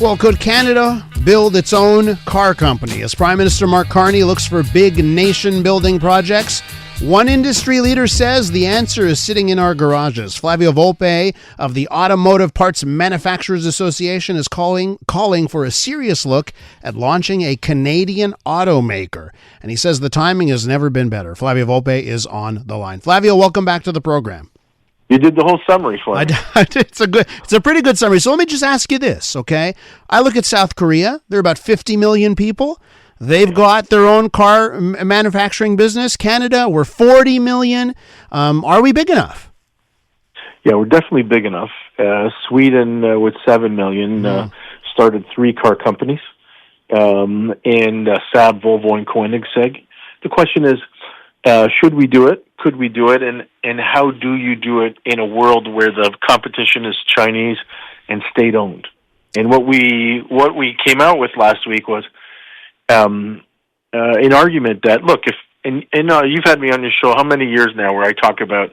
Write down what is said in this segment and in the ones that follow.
Well, could Canada build its own car company? As Prime Minister Mark Carney looks for big nation-building projects, one industry leader says the answer is sitting in our garages. Flavio Volpe of the Automotive Parts Manufacturers Association is calling for a serious look at launching a Canadian automaker. And he says the timing has never been better. Flavio Volpe is on the line. Flavio, welcome back to the program. You did the whole summary for me. It's a pretty good summary. So let me just ask you this, okay? I look at South Korea. There are about 50 million people. They've got their own car manufacturing business. Canada, we're 40 million. Are we big enough? Yeah, we're definitely big enough. Sweden, with 7 million, started 3 car companies, and Saab, Volvo, and Koenigsegg. The question is, should we do it? Could we do it? And how do you do it in a world where the competition is Chinese and state-owned? And what we came out with last week was an argument that, look, you've had me on your show how many years now where I talk about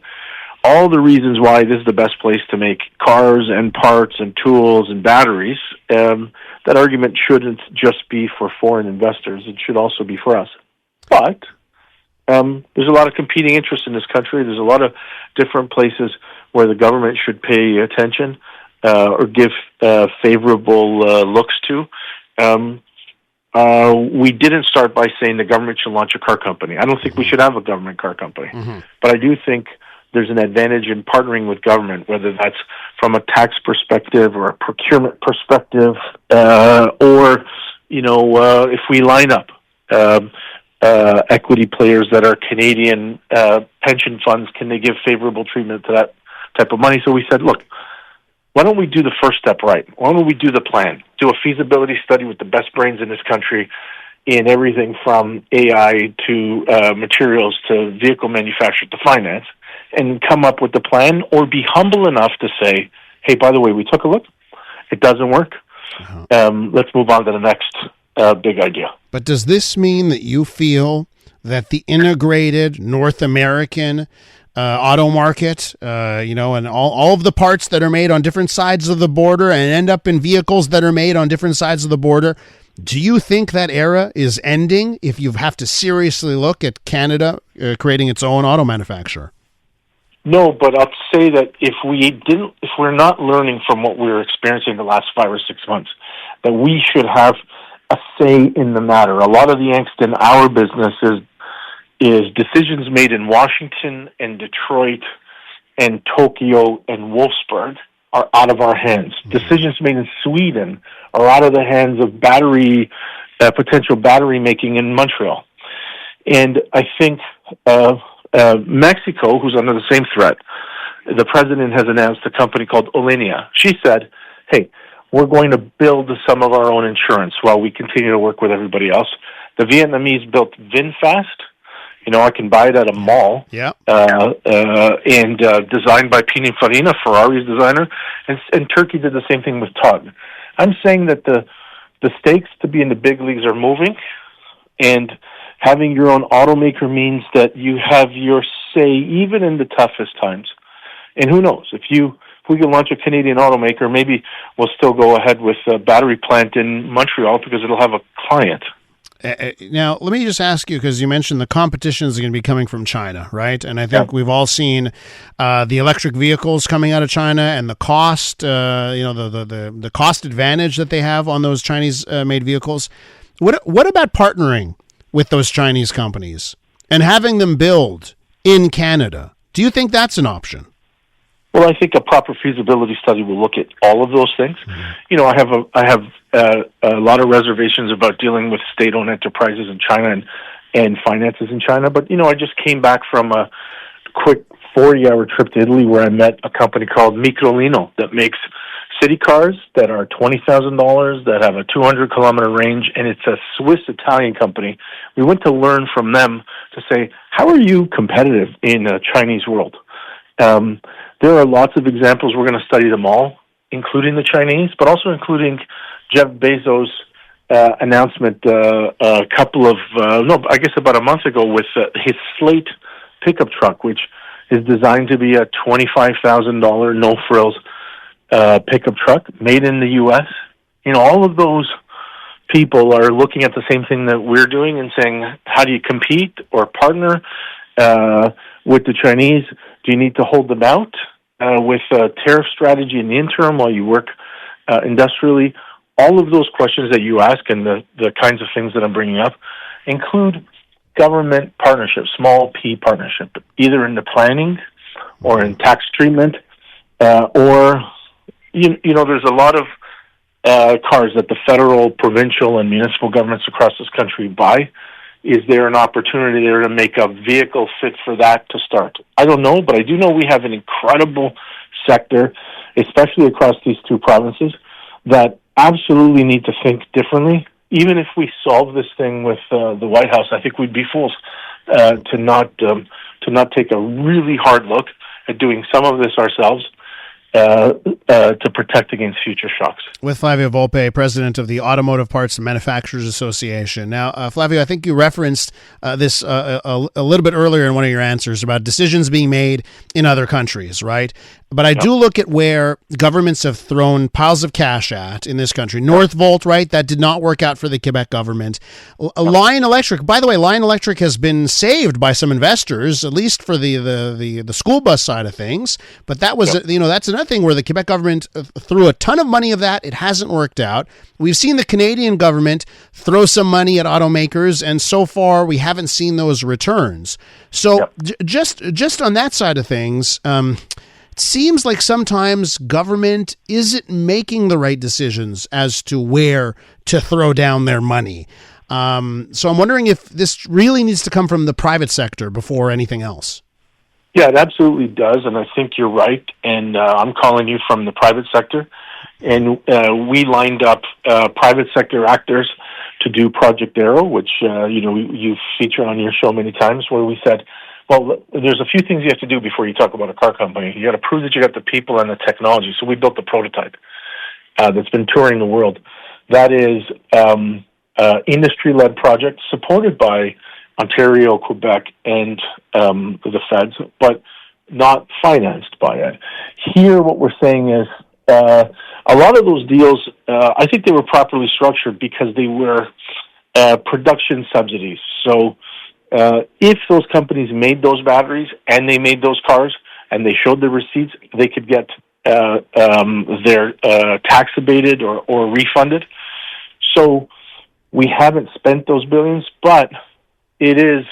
all the reasons why this is the best place to make cars and parts and tools and batteries. That argument shouldn't just be for foreign investors. It should also be for us. But there's a lot of competing interests in this country. There's a lot of different places where the government should pay attention or give favorable looks to. We didn't start by saying the government should launch a car company. I don't think we should have a government car company. But I do think there's an advantage in partnering with government, whether that's from a tax perspective or a procurement perspective, or, if we line up equity players that are Canadian pension funds, can they give favorable treatment to that type of money? So we said, look, why don't we do the first step right? Why don't we do the plan? Do a feasibility study with the best brains in this country in everything from AI to materials to vehicle manufacture to finance, and come up with the plan, or be humble enough to say, hey, by the way, we took a look. It doesn't work. Let's move on to the next big idea. But does this mean that you feel that the integrated North American auto market, and all of the parts that are made on different sides of the border and end up in vehicles that are made on different sides of the border, do you think that era is ending if you have to seriously look at Canada creating its own auto manufacturer? No, but I'll say that if we're not learning from what we're experiencing the last 5 or 6 months, that we should have a say in the matter. A lot of the angst in our business is decisions made in Washington and Detroit and Tokyo and Wolfsburg are out of our hands. Decisions made in Sweden are out of the hands of potential battery making in Montreal. And I think Mexico, who's under the same threat, the president has announced a company called Olinea. She said, hey, we're going to build some of our own insurance while we continue to work with everybody else. The Vietnamese built VinFast. I can buy it at a mall. Yeah. And designed by Pininfarina, Ferrari's designer. And Turkey did the same thing with Tug. I'm saying that the stakes to be in the big leagues are moving, and having your own automaker means that you have your say even in the toughest times. And who knows, if we can launch a Canadian automaker, maybe we'll still go ahead with a battery plant in Montreal because it'll have a client. Now, let me just ask you, because you mentioned the competition is going to be coming from China, right? And I think we've all seen the electric vehicles coming out of China and the cost, the cost advantage that they have on those Chinese made vehicles. What about partnering with those Chinese companies and having them build in Canada? Do you think that's an option? Well, I think a proper feasibility study will look at all of those things. I have a lot of reservations about dealing with state-owned enterprises in China and finances in China. But, I just came back from a quick 40-hour trip to Italy where I met a company called Microlino that makes city cars that are $20,000, that have a 200-kilometer range, and it's a Swiss-Italian company. We went to learn from them to say, how are you competitive in a Chinese world? There are lots of examples. We're going to study them all, including the Chinese, but also including Jeff Bezos' announcement about a month ago with his Slate pickup truck, which is designed to be a $25,000 no-frills pickup truck made in the U.S. all of those people are looking at the same thing that we're doing and saying, how do you compete or partner with the Chinese? Do you need to hold them out with a tariff strategy in the interim while you work industrially? All of those questions that you ask and the kinds of things that I'm bringing up include government partnership, small P partnership, either in the planning or in tax treatment, or, there's a lot of cars that the federal, provincial, and municipal governments across this country buy. Is there an opportunity there to make a vehicle fit for that to start? I don't know, but I do know we have an incredible sector, especially across these two provinces, that absolutely need to think differently. Even if we solve this thing with the White House, I think we'd be fools to not take a really hard look at doing some of this ourselves to protect against future shocks. With Flavio Volpe, president of the Automotive Parts and Manufacturers Association. Now, Flavio, I think you referenced this a little bit earlier in one of your answers about decisions being made in other countries, right? But I do look at where governments have thrown piles of cash at in this country. Northvolt, right? That did not work out for the Quebec government. Lion Electric, by the way, Lion Electric has been saved by some investors, at least for the school bus side of things. But that was, that's another thing where the Quebec government threw a ton of money of that. It hasn't worked out. We've seen the Canadian government throw some money at automakers, and so far we haven't seen those returns. So just on that side of things, it seems like sometimes government isn't making the right decisions as to where to throw down their money. So I'm wondering if this really needs to come from the private sector before anything else. Yeah, it absolutely does, and I think you're right. And I'm calling you from the private sector. And we lined up private sector actors to do Project Arrow, which you feature on your show many times, where we said, well, there's a few things you have to do before you talk about a car company. You got to prove that you got the people and the technology. So we built the prototype that's been touring the world. That is industry-led project supported by Ontario, Quebec, and the feds, but not financed by it. Here, what we're saying is a lot of those deals, I think they were properly structured because they were production subsidies. So if those companies made those batteries and they made those cars and they showed the receipts, they could get their tax abated or refunded. So we haven't spent those billions, but it is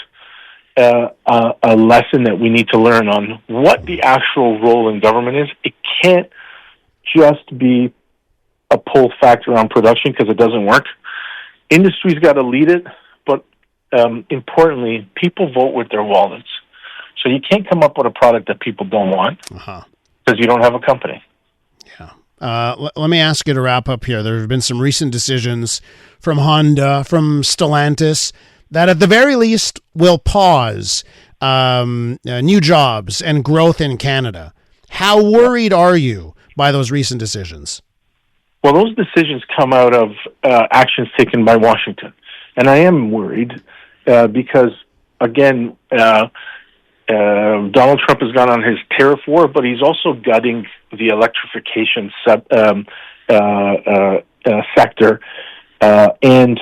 a lesson that we need to learn on what the actual role in government is. It can't just be a pull factor on production because it doesn't work. Industry's got to lead it, but importantly, people vote with their wallets. So you can't come up with a product that people don't want because you don't have a company. Yeah. Let me ask you to wrap up here. There have been some recent decisions from Honda, from Stellantis, that at the very least will pause new jobs and growth in Canada. How worried are you by those recent decisions? Well, those decisions come out of actions taken by Washington. And I am worried because, again, Donald Trump has gone on his tariff war, but he's also gutting the electrification sector and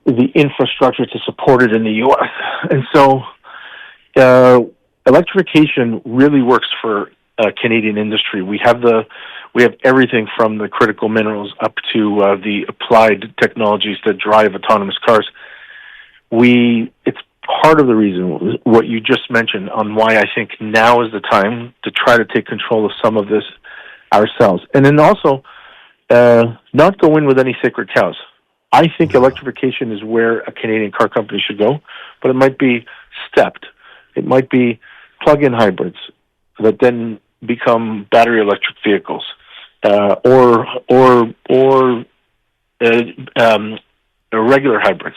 the infrastructure to support it in the U.S. And so electrification really works for Canadian industry. We have everything from the critical minerals up to the applied technologies that drive autonomous cars. It's part of the reason, what you just mentioned, on why I think now is the time to try to take control of some of this ourselves. And then also, not go in with any sacred cows. I think electrification is where a Canadian car company should go, but it might be stepped. It might be plug-in hybrids that then become battery electric vehicles, or regular hybrids.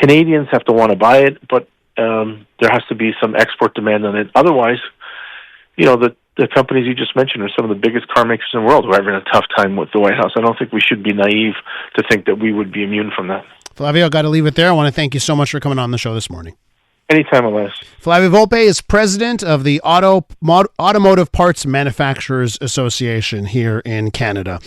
Canadians have to want to buy it, but there has to be some export demand on it. Otherwise, the companies you just mentioned are some of the biggest car makers in the world who are having a tough time with the White House. I don't think we should be naive to think that we would be immune from that. Flavio, got to leave it there. I want to thank you so much for coming on the show this morning. Anytime, Elias. Flavio Volpe is president of the Automotive Parts Manufacturers Association here in Canada.